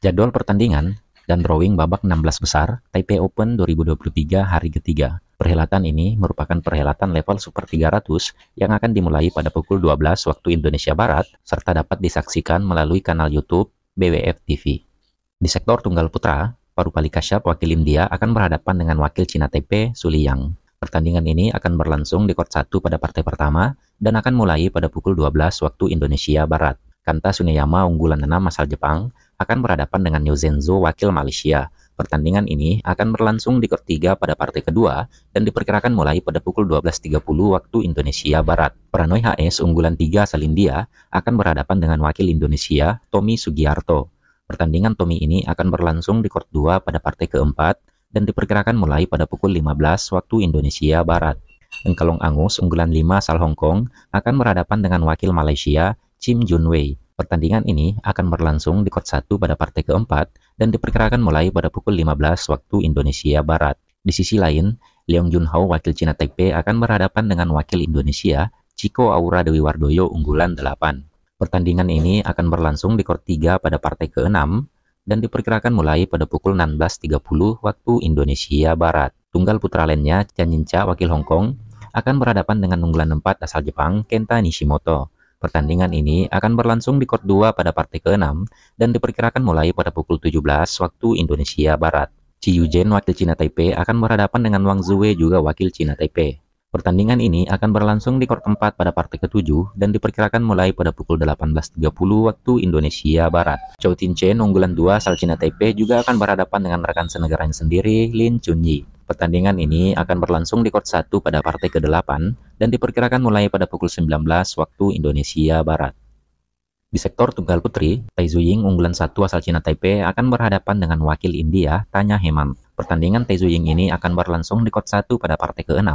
Jadwal pertandingan dan drawing babak 16 besar Taipei Open 2023 hari ketiga. Perhelatan ini merupakan perhelatan level Super 300 yang akan dimulai pada pukul 12 waktu Indonesia Barat serta dapat disaksikan melalui kanal YouTube BWF TV. Di sektor tunggal putra, Parupali Kashyap wakil India akan berhadapan dengan wakil Cina Taipei Su Liyang. Pertandingan ini akan berlangsung di court 1 pada partai pertama dan akan mulai pada pukul 12 waktu Indonesia Barat. Kanta Suneyama unggulan 6 asal Jepang akan berhadapan dengan Yu Zhenzhou wakil Malaysia. Pertandingan ini akan berlangsung di court 3 pada partai kedua dan diperkirakan mulai pada pukul 12.30 waktu Indonesia Barat. Pranoy HS unggulan 3 asal India akan berhadapan dengan wakil Indonesia Tommy Sugiarto. Pertandingan Tommy ini akan berlangsung di court 2 pada partai keempat dan diperkirakan mulai pada pukul 15 waktu Indonesia Barat. Engkalong Angus unggulan 5 asal Hong Kong akan berhadapan dengan wakil Malaysia Chim Junwei. Pertandingan ini akan berlangsung di court 1 pada partai keempat dan diperkirakan mulai pada pukul 15 waktu Indonesia Barat. Di sisi lain, Leong Junhao wakil Cina Taipei akan berhadapan dengan wakil Indonesia Chico Aura Dewi Wardoyo unggulan 8. Pertandingan ini akan berlangsung di court 3 pada partai ke-6 dan diperkirakan mulai pada pukul 16.30 waktu Indonesia Barat. Tunggal putra lainnya, Chen Yincha wakil Hong Kong akan berhadapan dengan unggulan 4 asal Jepang Kenta Nishimoto. Pertandingan ini akan berlangsung di court 2 pada partai ke-6 dan diperkirakan mulai pada pukul 17 waktu Indonesia Barat. Chi Yuzhen wakil Cina Taipei akan berhadapan dengan Wang Zuwei juga wakil Cina Taipei. Pertandingan ini akan berlangsung di court 4 pada partai ke-7 dan diperkirakan mulai pada pukul 18.30 waktu Indonesia Barat. Chou Tin-chen unggulan 2 asal Cina Taipei juga akan berhadapan dengan rekan senegaranya sendiri Lin Chunyi. Pertandingan ini akan berlangsung di court 1 pada partai ke-8 dan diperkirakan mulai pada pukul 19 waktu Indonesia Barat. Di sektor tunggal putri, Tai Zuying unggulan 1 asal Cina Taipei akan berhadapan dengan wakil India Tanya Hemam. Pertandingan Tai Zuying ini akan berlangsung di court 1 pada partai ke-6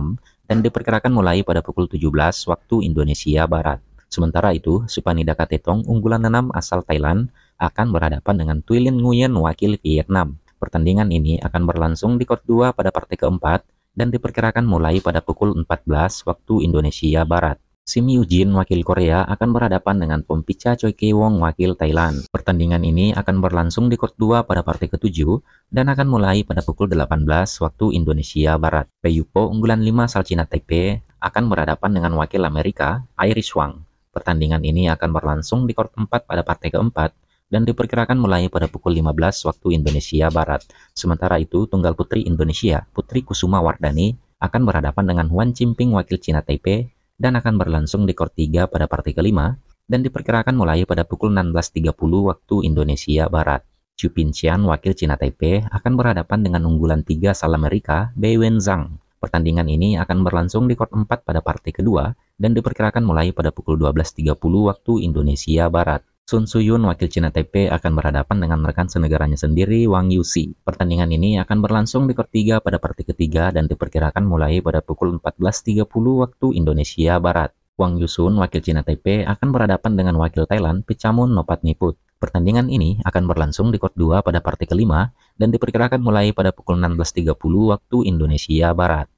dan diperkirakan mulai pada pukul 17 waktu Indonesia Barat. Sementara itu, Supanida Katetong unggulan 6 asal Thailand akan berhadapan dengan Thuy Nguyen wakil Vietnam. Pertandingan ini akan berlangsung di court 2 pada partai keempat dan diperkirakan mulai pada pukul 14 waktu Indonesia Barat. Sim Yoo-jin wakil Korea akan berhadapan dengan Pompicha Choi Kye-wong wakil Thailand. Pertandingan ini akan berlangsung di court 2 pada partai ke-7 dan akan mulai pada pukul 18 waktu Indonesia Barat. Pei Yupo unggulan 5 asal Cina Taipei akan berhadapan dengan wakil Amerika Iris Wang. Pertandingan ini akan berlangsung di court 4 pada partai keempat dan diperkirakan mulai pada pukul 15 waktu Indonesia Barat. Sementara itu, tunggal putri Indonesia, Putri Kusuma Wardani, akan berhadapan dengan Huan Chimping wakil Cina Taipei dan akan berlangsung di court 3 pada partai kelima dan diperkirakan mulai pada pukul 16.30 waktu Indonesia Barat. Chu Pinxian wakil Cina Taipei akan berhadapan dengan unggulan 3 asal Amerika Bei Wen Zhang. Pertandingan ini akan berlangsung di court 4 pada partai kedua dan diperkirakan mulai pada pukul 12.30 waktu Indonesia Barat. Sun Suyun wakil Cina Taipei akan berhadapan dengan rekan senegaranya sendiri Wang Yusi. Pertandingan ini akan berlangsung di court 3 pada partai ketiga dan diperkirakan mulai pada pukul 14.30 waktu Indonesia Barat. Wang Yusun wakil Cina Taipei akan berhadapan dengan wakil Thailand Pichamun Nopatniput. Pertandingan ini akan berlangsung di court 2 pada partai kelima dan diperkirakan mulai pada pukul 16.30 waktu Indonesia Barat.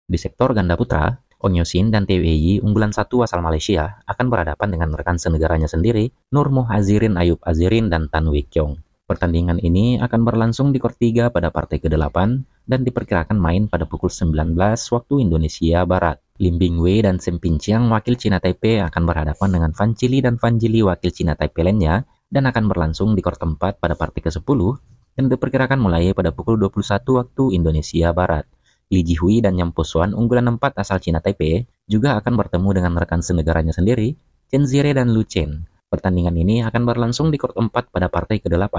Di sektor ganda putra, Ong Yosin dan Tay Wei unggulan 1 asal Malaysia akan berhadapan dengan rekan senegaranya sendiri Nur Muhazirin Ayub Azirin dan Tan Wei Kiong. Pertandingan ini akan berlangsung di court 3 pada partai ke-8 dan diperkirakan main pada pukul 19 waktu Indonesia Barat. Lim Bingwei dan Sim Pinchiang wakil Cina Taipei akan berhadapan dengan Fan Chili dan Fan Jili wakil Cina Taipei lainnya dan akan berlangsung di court 4 pada partai ke-10 dan diperkirakan mulai pada pukul 21 waktu Indonesia Barat. Li Jihui dan Nyam Pusuan unggulan 4 asal Cina Taipei juga akan bertemu dengan rekan senegaranya sendiri Chen Zire dan Lu Chen. Pertandingan ini akan berlangsung di court 4 pada partai ke-8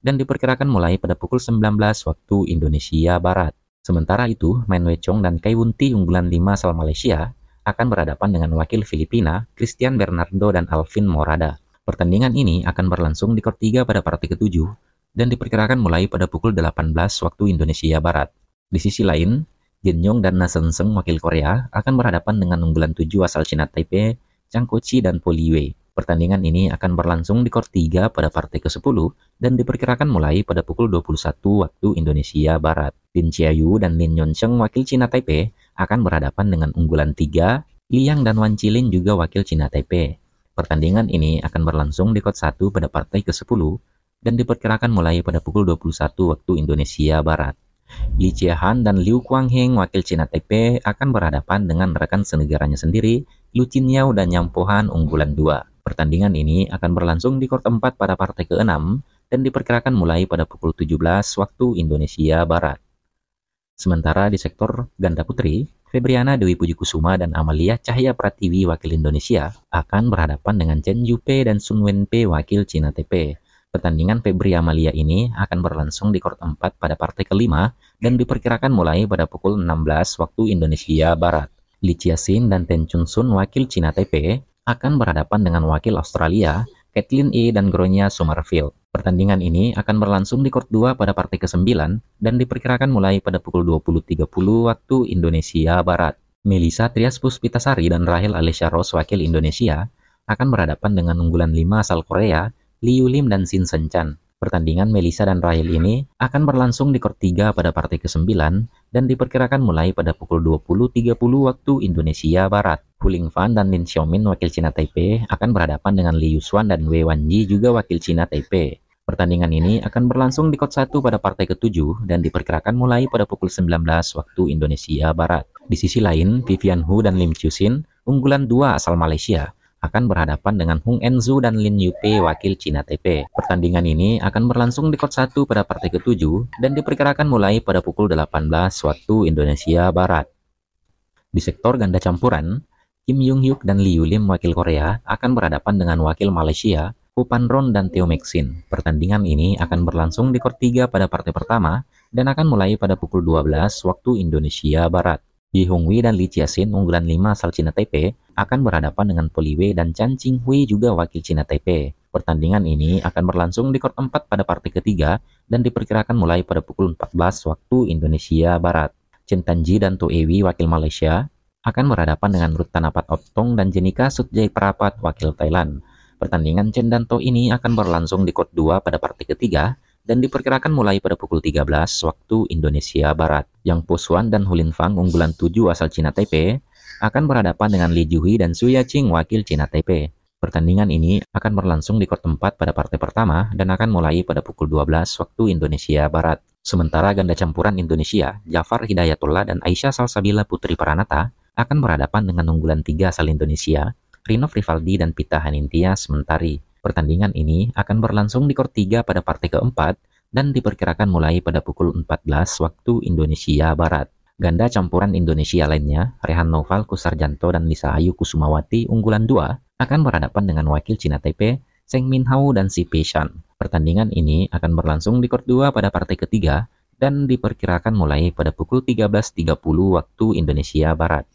dan diperkirakan mulai pada pukul 19 waktu Indonesia Barat. Sementara itu, Man Wei Chong dan Kai Wunti unggulan 5 asal Malaysia akan berhadapan dengan wakil Filipina Christian Bernardo dan Alvin Morada. Pertandingan ini akan berlangsung di court 3 pada partai ke-7 dan diperkirakan mulai pada pukul 18 waktu Indonesia Barat. Di sisi lain, Jin Yong dan Na Seng Seng wakil Korea akan berhadapan dengan unggulan 7 asal Cina Taipei, Chang Kochi dan Po Li Wei. Pertandingan ini akan berlangsung di court 3 pada partai ke-10 dan diperkirakan mulai pada pukul 21 waktu Indonesia Barat. Lin Chiayu dan Lin Yoncheng wakil Cina Taipei akan berhadapan dengan unggulan 3, Liang dan Wan Chilin juga wakil Cina Taipei. Pertandingan ini akan berlangsung di court 1 pada partai ke-10 dan diperkirakan mulai pada pukul 21 waktu Indonesia Barat. Li Jiehan dan Liu Guangheng wakil Cina Taipei akan berhadapan dengan rekan senegaranya sendiri, Lu Qinyao dan Yang Pohan unggulan 2. Pertandingan ini akan berlangsung di court 4 pada partai ke-6 dan diperkirakan mulai pada pukul 17 waktu Indonesia Barat. Sementara di sektor ganda putri, Febriana Dewi Puji Kusuma dan Amalia Cahya Pratiwi wakil Indonesia akan berhadapan dengan Chen Yupei dan Sun Wenpei wakil Cina Taipei. Pertandingan Febri Amalia ini akan berlangsung di court 4 pada partai kelima dan diperkirakan mulai pada pukul 16 waktu Indonesia Barat. Li Jiaxin dan Ten Chun Sun wakil Cina Taipei akan berhadapan dengan wakil Australia, Kathleen E dan Gronya Somerville. Pertandingan ini akan berlangsung di court 2 pada partai ke-9 dan diperkirakan mulai pada pukul 20.30 waktu Indonesia Barat. Melissa Trias Puspitasari dan Rahel Alicia Rose wakil Indonesia akan berhadapan dengan unggulan 5 asal Korea, Liu Lim dan Shin Sen-chan. Pertandingan Melissa dan Rahel ini akan berlangsung di court 3 pada partai ke-9 dan diperkirakan mulai pada pukul 20.30 waktu Indonesia Barat. Hu Lingfan dan Lin Xiaomin wakil Cina Taipei akan berhadapan dengan Li Yushuan dan Wei Wanji juga wakil Cina Taipei. Pertandingan ini akan berlangsung di court 1 pada partai ke-7 dan diperkirakan mulai pada pukul 19 waktu Indonesia Barat. Di sisi lain, Vivian Hu dan Lim Chusin, unggulan 2 asal Malaysia, akan berhadapan dengan Hung Enzu dan Lin Yupei wakil Cina Taipei. Pertandingan ini akan berlangsung di court 1 pada partai ke-7 dan diperkirakan mulai pada pukul 18 waktu Indonesia Barat. Di sektor ganda campuran, Kim Yung Hyuk dan Liu Lim wakil Korea akan berhadapan dengan wakil Malaysia, Hu Panron dan Theo Maxin. Pertandingan ini akan berlangsung di court 3 pada partai pertama dan akan mulai pada pukul 12 waktu Indonesia Barat. Yi Hongwei dan Li Jiaxin unggulan 5 asal Cina Taipei akan berhadapan dengan Poli Wei dan Chan Qinghui juga wakil Cina Taipei. Pertandingan ini akan berlangsung di court 4 pada partai ketiga dan diperkirakan mulai pada pukul 14 waktu Indonesia Barat. Chen Tanji dan To Ewi wakil Malaysia akan berhadapan dengan Ruth Tanapat Optong dan Jenika Sutjai Prapat wakil Thailand. Pertandingan Chen dan To ini akan berlangsung di court 2 pada partai ketiga dan diperkirakan mulai pada pukul 13 waktu Indonesia Barat. Yang Po Xuan dan Hu Linfang unggulan 7 asal Cina Taipei akan berhadapan dengan Li Juhui dan Su Yaqing wakil Cina Taipei. Pertandingan ini akan berlangsung di court 4 pada partai pertama dan akan mulai pada pukul 12 waktu Indonesia Barat. Sementara ganda campuran Indonesia, Jafar Hidayatullah dan Aisyah Salsabila Putri Paranata akan berhadapan dengan unggulan 3 asal Indonesia, Rinov Rivaldi dan Pita Hanintia Sementari. Pertandingan ini akan berlangsung di court 3 pada partai keempat dan diperkirakan mulai pada pukul 14 waktu Indonesia Barat. Ganda campuran Indonesia lainnya, Rehan Noval Kusarjanto dan Lisa Ayu Kusumawati unggulan 2 akan berhadapan dengan wakil Cina Taipei, Zheng Minhao dan Si Peishan. Pertandingan ini akan berlangsung di court 2 pada partai ketiga dan diperkirakan mulai pada pukul 13.30 waktu Indonesia Barat.